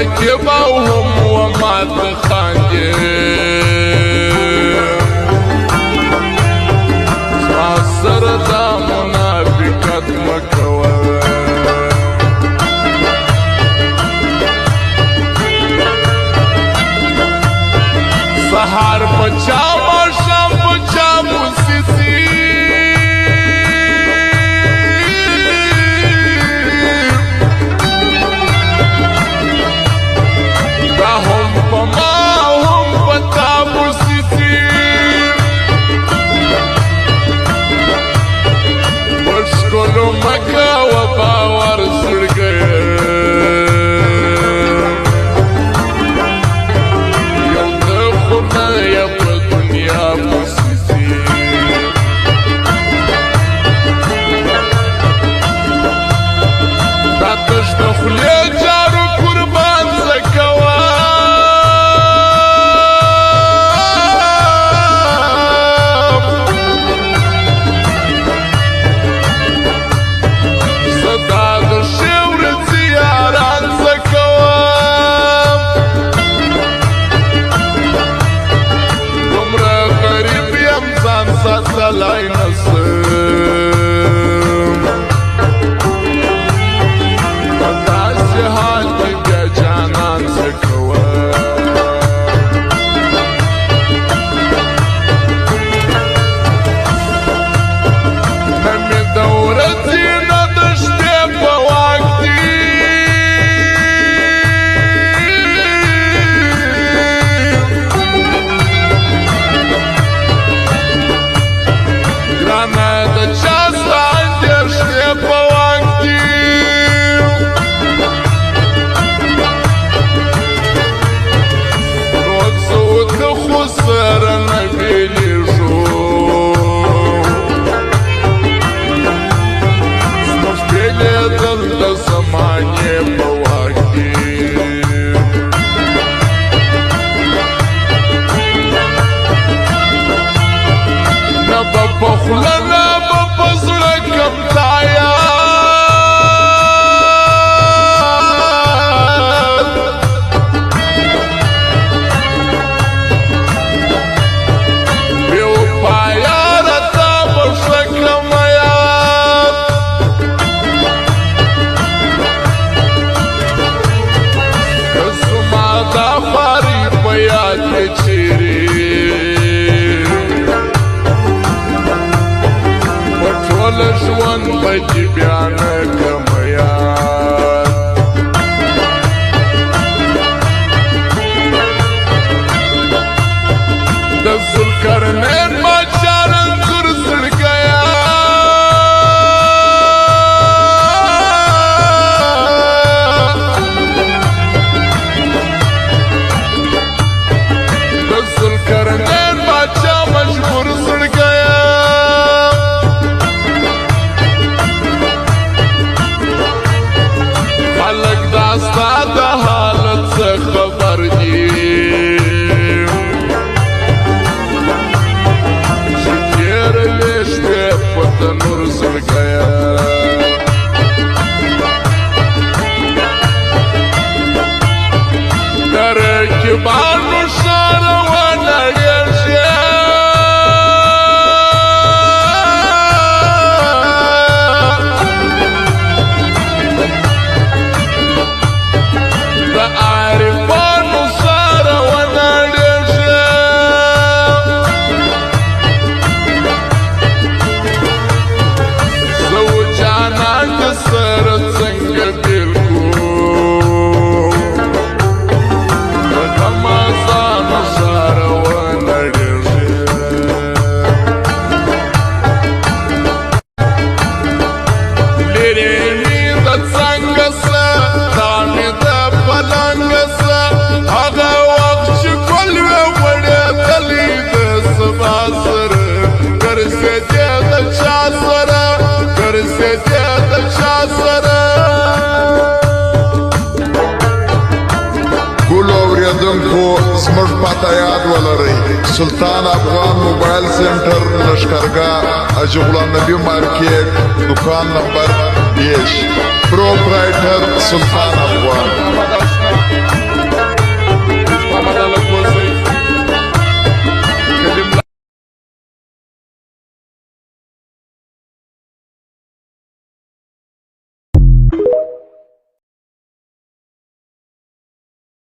رقیب او هم و مات خاندي زما سره دا منافقت مکوه سهار پچا ماشام پچا موسیسی دا هم پا ما هم پتا موسیسی پشکلو مکا و باور سرگه خلی جارو قربان زکوا صدا د شور زیاران زکوا دومره غریب یم ځان ساتلی نسم بخلنا بفضلك متعيا بيوبايا رتا بشك ميات كسما دا فاري بيات چيري ژوند بچی بیا نه کم یاد د ذوالقرنین بادشاه رنځور زړګیا د ذوالقرنین بادشاه مجبور زړګیا داستا د حالت څخه خبر دي چې تېرلې شپې په تنور زړګیا د رقیبانو ښه ونړېږي زموږ پته یاد ولرئ سلطان افغان موبایل سنټر لشکرګاه حاجي غلام نبي مارکیټ دکان نمبر 10 پروپرایټر سلطان افغان